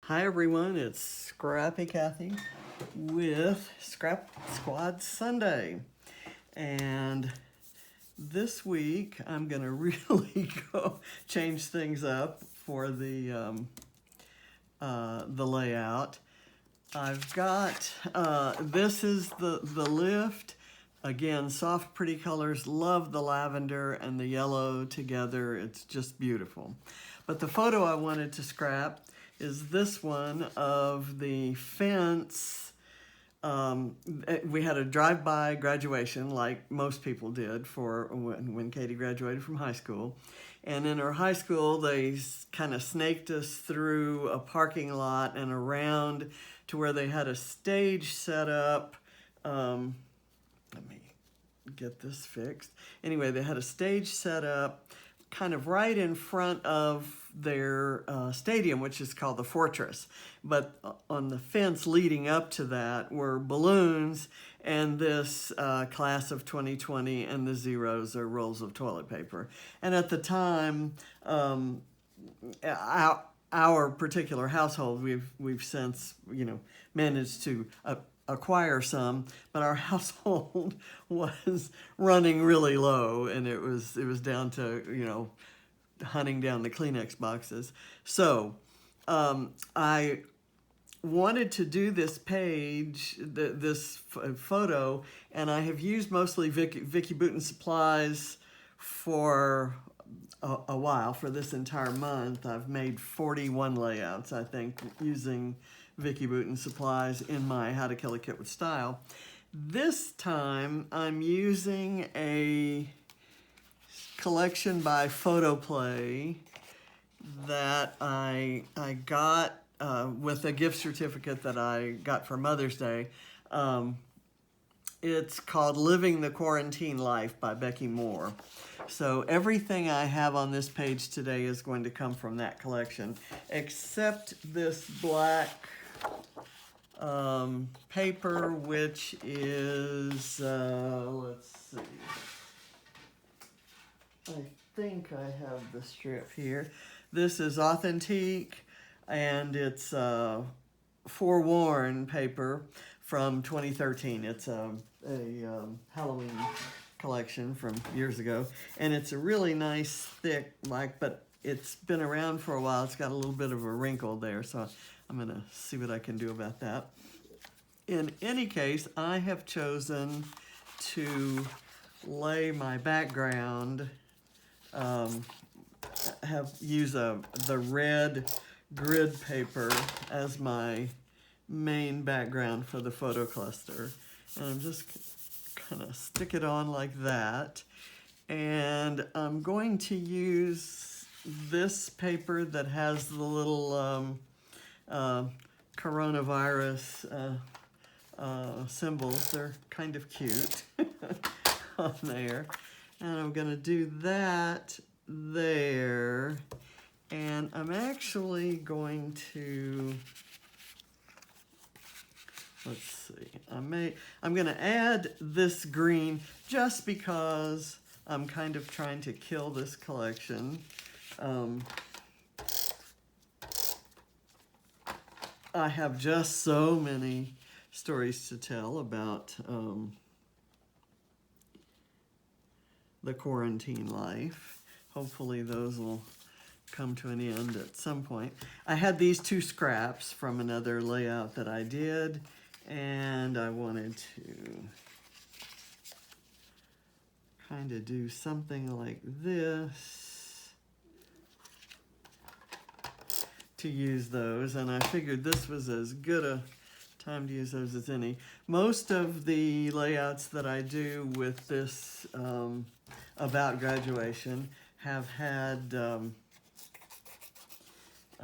Hi everyone, it's Scrappy Kathy with Scrap Squad Sunday. And this week I'm going to really change things up for the layout. I've got, this is the lift. Again, soft, pretty colors. Love the lavender and the yellow together. It's just beautiful. But the photo I wanted to scrap is this one of the fence. We had a drive-by graduation like most people did for when Katie graduated from high school. And in her high school, they kind of snaked us through a parking lot and around to where they had a stage set up. Let me get this fixed. Anyway, they had a stage set up kind of right in front of their stadium, which is called the Fortress. But on the fence leading up to that were balloons and this class of 2020 and the zeros or rolls of toilet paper. And at the time, our particular household, we've since managed to acquire some, but our household was running really low, and it was down to hunting down the Kleenex boxes. So I wanted to do this page, this photo, and I have used mostly Vicky Boutin supplies for a while. For this entire month, I've made 41 layouts, I think, using Vicky Boutin supplies in my How to Kill a Kit with Style. This time, I'm using a collection by PhotoPlay that I got with a gift certificate that I got for Mother's Day. It's called Living the Quarantine Life by Becky Moore. So everything I have on this page today is going to come from that collection, except this black paper, which is, let's see, I think I have the strip here. This is Authentique, and it's Forewarned paper from 2013. It's a Halloween collection from years ago, and it's a really nice thick, but it's been around for a while. It's got a little bit of a wrinkle there, so I'm gonna see what I can do about that. In any case, I have chosen to lay my background, use the red grid paper as my main background for the photo cluster. And I'm just kind of stick it on like that. And I'm going to use this paper that has the little coronavirus symbols. They're kind of cute on there. And I'm going to do that there. And I'm actually going to, let's see, I'm going to add this green just because I'm kind of trying to kill this collection. I have just so many stories to tell about the quarantine life. Hopefully those will come to an end at some point. I had these two scraps from another layout that I did, and I wanted to kind of do something like this to use those, and I figured this was as good a time to use those as any. Most of the layouts that I do with this about graduation have had a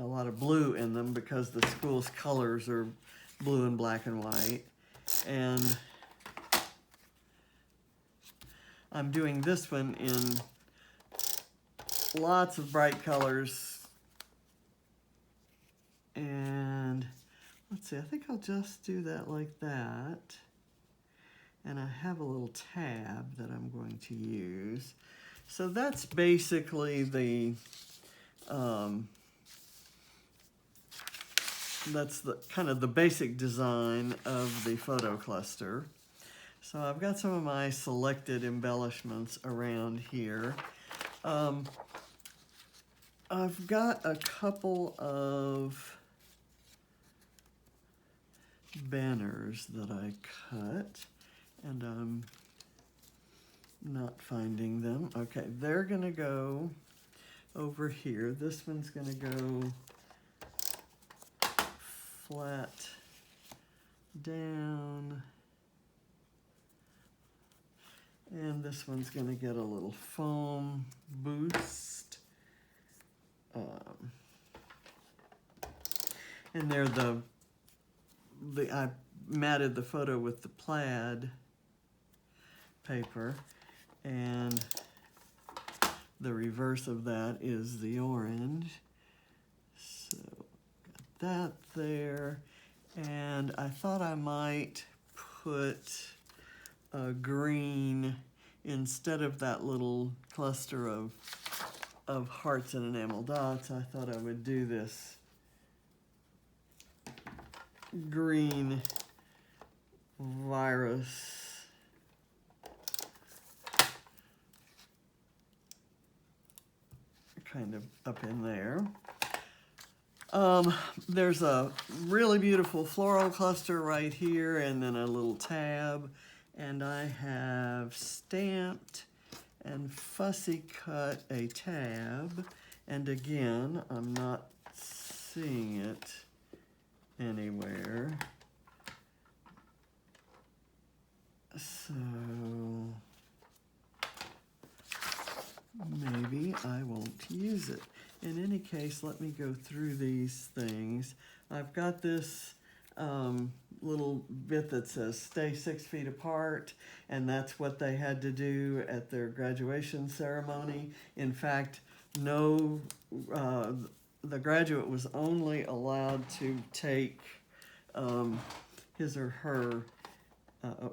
lot of blue in them because the school's colors are blue and black and white. And I'm doing this one in lots of bright colors. And let's see, I think I'll just do that like that. And I have a little tab that I'm going to use. So that's basically the that's the kind of the basic design of the photo cluster. So I've got some of my selected embellishments around here. I've got a couple of banners that I cut, and I'm not finding them. Okay, they're gonna go over here. This one's gonna go flat down, and this one's gonna get a little foam boost. And they're I matted the photo with the plaid paper, and the reverse of that is the orange. So got that there, and I thought I might put a green instead of that little cluster of hearts and enamel dots. I thought I would do this green virus kind of up in there. There's a really beautiful floral cluster right here, and then a little tab, and I have stamped and fussy cut a tab, and again, I'm not seeing it anywhere. So maybe I won't use it. In any case, let me go through these things. I've got this little bit that says stay 6 feet apart, and that's what they had to do at their graduation ceremony. In fact, no, the graduate was only allowed to take his or her,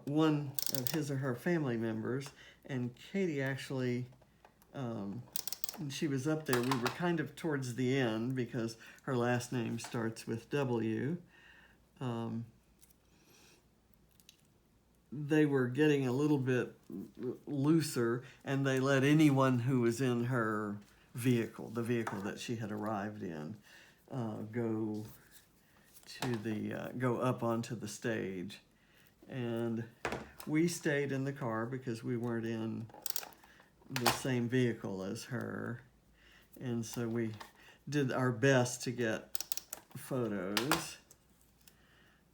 one of his or her family members, and Katie actually, and she was up there. We were kind of towards the end because her last name starts with W. They were getting a little bit looser, and they let anyone who was in her vehicle, the vehicle that she had arrived in, go up onto the stage. And we stayed in the car because we weren't in the same vehicle as her, and so we did our best to get photos.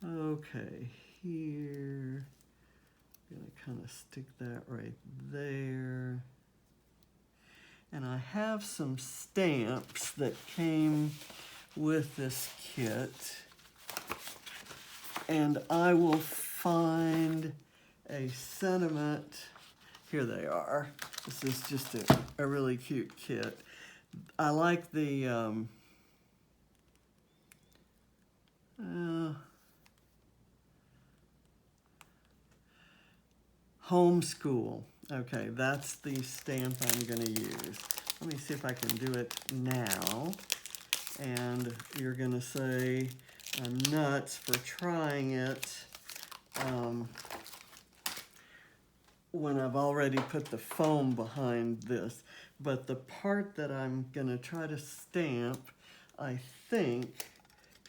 Okay, here, I'm gonna kind of stick that right there. And I have some stamps that came with this kit, and I will find a sentiment. Here they are. This is just a really cute kit. I like the homeschool. Okay, that's the stamp I'm going to use. Let me see if I can do it now. And you're going to say I'm nuts for trying it when I've already put the foam behind this. But the part that I'm going to try to stamp, I think,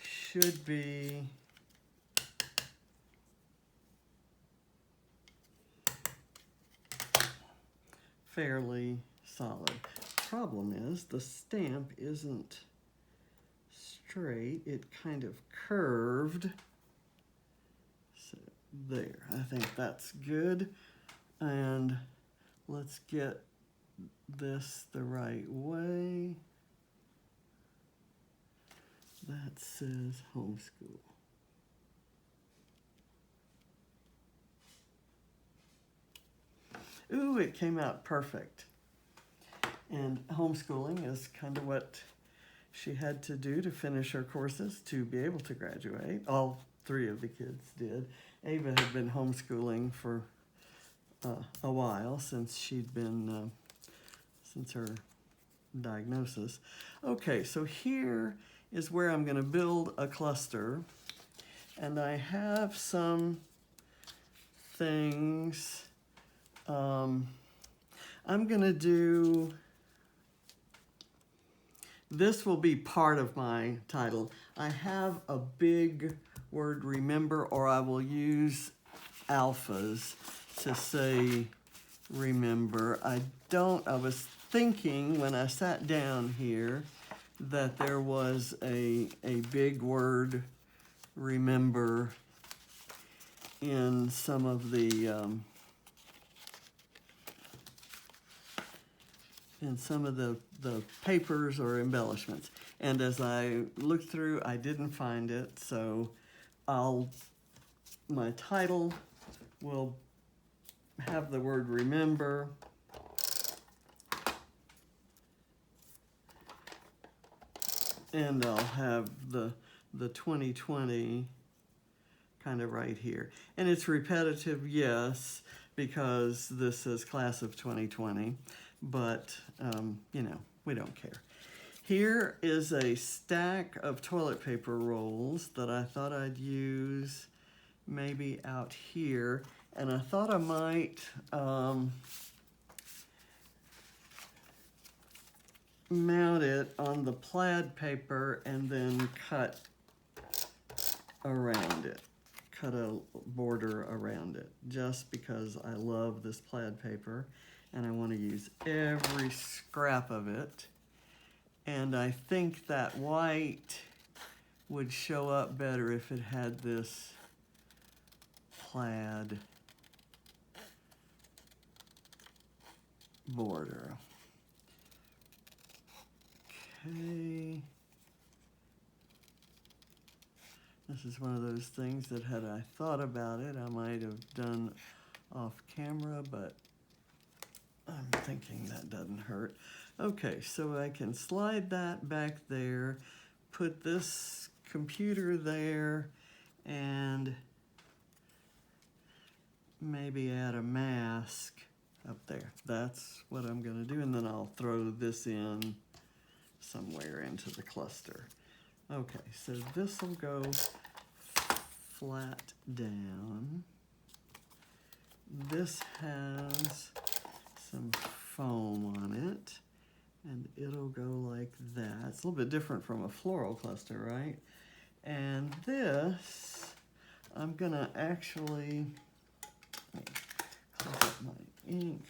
should be fairly solid. Problem is, the stamp isn't straight. It kind of curved. So there, I think that's good. And let's get this the right way. That says homeschool. Ooh, it came out perfect. And homeschooling is kind of what she had to do to finish her courses to be able to graduate. All 3 of the kids did. Ava had been homeschooling for a while, since she'd been, since her diagnosis. Okay, so here is where I'm going to build a cluster. And I have some things. I'm going to do, this will be part of my title. I have a big word remember, or I will use alphas to say remember. I was thinking when I sat down here that there was a big word remember in some of the papers or embellishments. And as I looked through, I didn't find it, so my title will have the word remember. And I'll have the 2020 kind of right here. And it's repetitive, yes, because this is class of 2020, but you know, we don't care. Here is a stack of toilet paper rolls that I thought I'd use maybe out here, and I thought I might mount it on the plaid paper and then cut around it, cut a border around it, just because I love this plaid paper and I want to use every scrap of it. And I think that white would show up better if it had this plaid border. Okay. This is one of those things that had I thought about it, I might have done off camera, but I'm thinking that doesn't hurt. Okay, so I can slide that back there, put this computer there, and maybe add a mask up there. That's what I'm gonna do, and then I'll throw this in somewhere into the cluster. Okay, so this will go flat down. This has some foam on it, and it'll go like that. It's a little bit different from a floral cluster, right? And this, I'm gonna actually clean up my ink.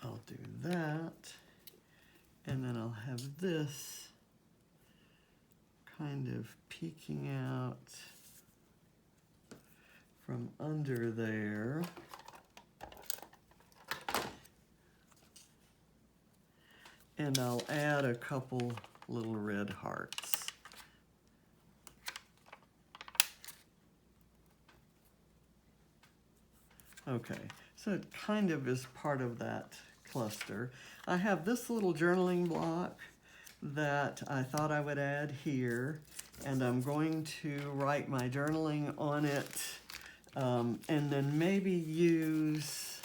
I'll do that, and then I'll have this kind of peeking out from under there. And I'll add a couple little red hearts. Okay, so it kind of is part of that cluster. I have this little journaling block that I thought I would add here, and I'm going to write my journaling on it, and then maybe use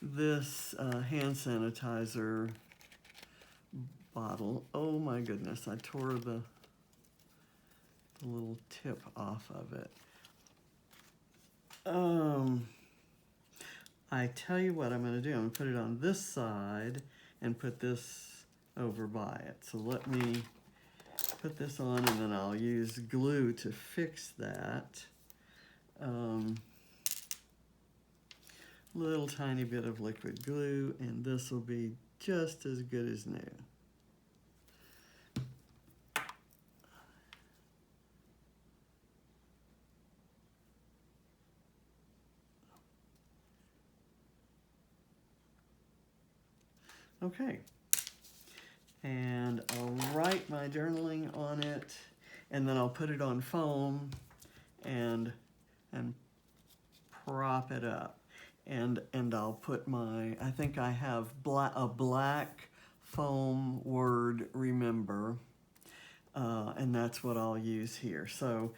this hand sanitizer bottle. Oh my goodness, I tore the little tip off of it. I tell you what I'm going to do. I'm going to put it on this side and put this over by it. So let me put this on, and then I'll use glue to fix that. Little tiny bit of liquid glue, and this will be just as good as new. Okay, and I'll write my journaling on it, and then I'll put it on foam and prop it up. And I'll put my, I think I have a black foam word remember, and that's what I'll use here. So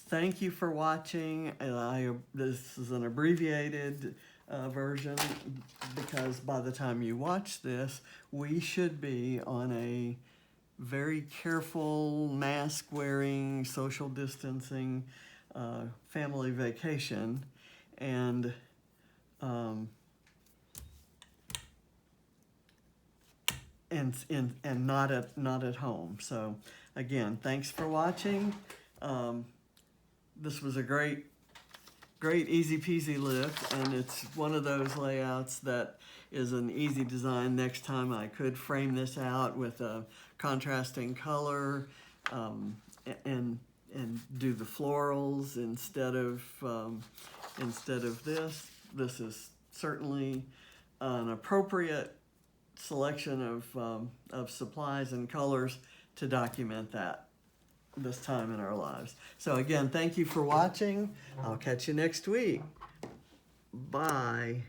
thank you for watching. This is an abbreviated version because by the time you watch this, we should be on a very careful, mask-wearing, social distancing family vacation, and not at home. So again, thanks for watching. This was a great easy peasy lift, and it's one of those layouts that is an easy design. Next time I could frame this out with a contrasting color and do the florals instead of this. This is certainly an appropriate selection of supplies and colors to document that this time in our lives. So again, thank you for watching. I'll catch you next week. Bye.